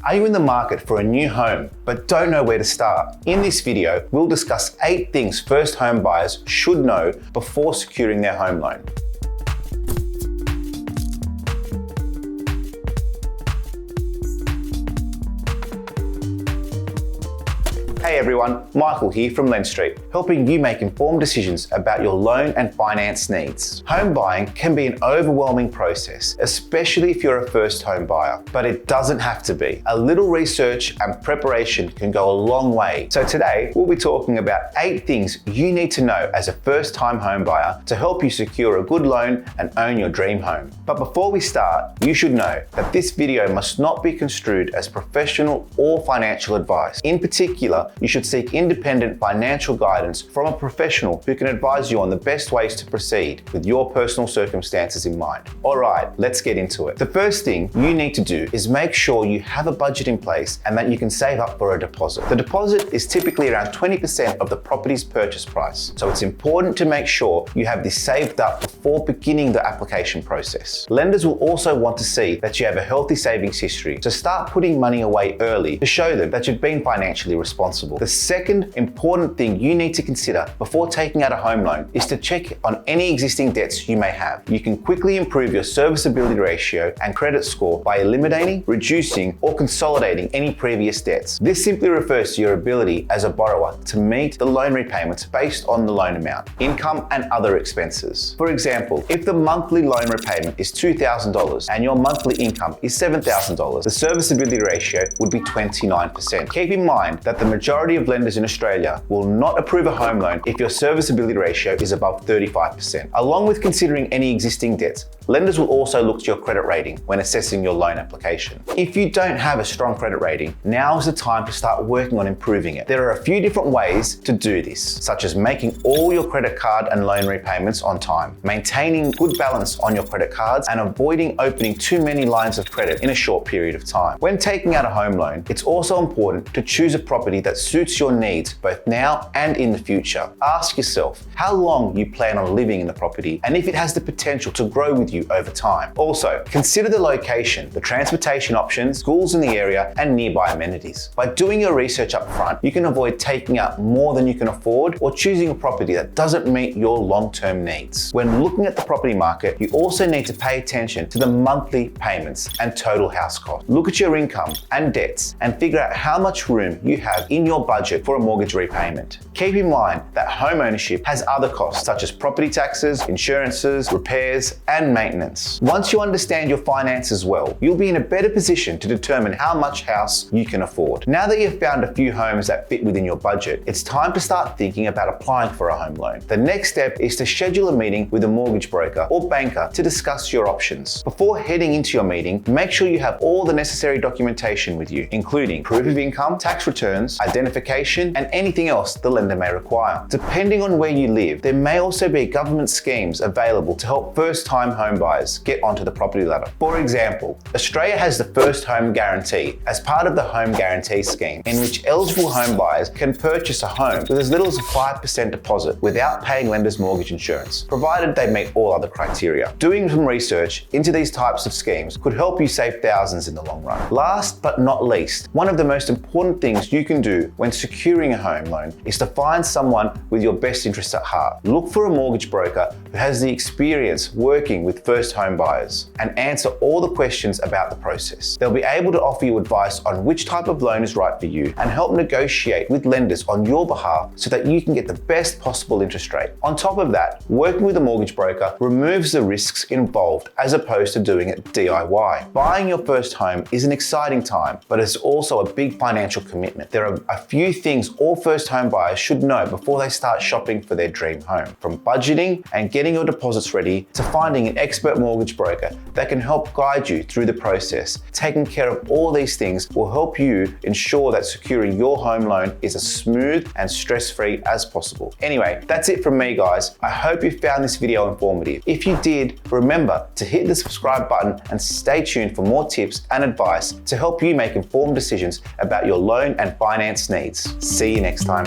Are you in the market for a new home but don't know where to start? In this video, we'll discuss 8 things first home buyers should know before securing their home loan. Hey everyone, Michael here from Lendstreet, helping you make informed decisions about your loan and finance needs. Home buying can be an overwhelming process, especially if you're a first home buyer, but it doesn't have to be. A little research and preparation can go a long way. So today, we'll be talking about 8 things you need to know as a first time home buyer to help you secure a good loan and own your dream home. But before we start, you should know that this video must not be construed as professional or financial advice. In particular, you should seek independent financial guidance from a professional who can advise you on the best ways to proceed with your personal circumstances in mind. All right, let's get into it. The first thing you need to do is make sure you have a budget in place and that you can save up for a deposit. The deposit is typically around 20% of the property's purchase price, so it's important to make sure you have this saved up before beginning the application process. Lenders will also want to see that you have a healthy savings history, so start putting money away early to show them that you've been financially responsible. The second important thing you need to consider before taking out a home loan is to check on any existing debts you may have. You can quickly improve your serviceability ratio and credit score by eliminating, reducing, or consolidating any previous debts. This simply refers to your ability as a borrower to meet the loan repayments based on the loan amount, income, and other expenses. For example, if the monthly loan repayment is $2,000 and your monthly income is $7,000, the serviceability ratio would be 29%. Keep in mind that the majority of lenders in Australia will not approve a home loan if your serviceability ratio is above 35%. Along with considering any existing debts, lenders will also look to your credit rating when assessing your loan application. If you don't have a strong credit rating, now is the time to start working on improving it. There are a few different ways to do this, such as making all your credit card and loan repayments on time, maintaining good balance on your credit cards, and avoiding opening too many lines of credit in a short period of time. When taking out a home loan, it's also important to choose a property that suits your needs both now and in the future. Ask yourself how long you plan on living in the property and if it has the potential to grow with you over time. Also, consider the location, the transportation options, schools in the area, and nearby amenities. By doing your research up front, you can avoid taking out more than you can afford or choosing a property that doesn't meet your long-term needs. When looking at the property market, you also need to pay attention to the monthly payments and total house cost. Look at your income and debts and figure out how much room you have in your budget for a mortgage repayment. Keep in mind that home ownership has other costs such as property taxes, insurances, repairs, and maintenance. Once you understand your finances well, you'll be in a better position to determine how much house you can afford. Now that you've found a few homes that fit within your budget, it's time to start thinking about applying for a home loan. The next step is to schedule a meeting with a mortgage broker or banker to discuss your options. Before heading into your meeting, make sure you have all the necessary documentation with you, including proof of income, tax returns, identification, and anything else the lender may require. Depending on where you live, there may also be government schemes available to help first-time home buyers get onto the property ladder. For example, Australia has the First Home Guarantee as part of the Home Guarantee Scheme, in which eligible home buyers can purchase a home with as little as a 5% deposit without paying lender's mortgage insurance, provided they meet all other criteria. Doing some research into these types of schemes could help you save thousands in the long run. Last but not least, one of the most important things you can do when securing a home loan is to find someone with your best interests at heart. Look for a mortgage broker who has the experience working with first home buyers and answer all the questions about the process. They'll be able to offer you advice on which type of loan is right for you and help negotiate with lenders on your behalf so that you can get the best possible interest rate. On top of that, working with a mortgage broker removes the risks involved as opposed to doing it DIY. Buying your first home is an exciting time, but it's also a big financial commitment. There are a few things all first home buyers should know before they start shopping for their dream home. From budgeting and getting your deposits ready to finding an expert mortgage broker that can help guide you through the process. Taking care of all these things will help you ensure that securing your home loan is as smooth and stress-free as possible. Anyway, that's it from me, guys. I hope you found this video informative. If you did, remember to hit the subscribe button and stay tuned for more tips and advice to help you make informed decisions about your loan and finance needs. See you next time.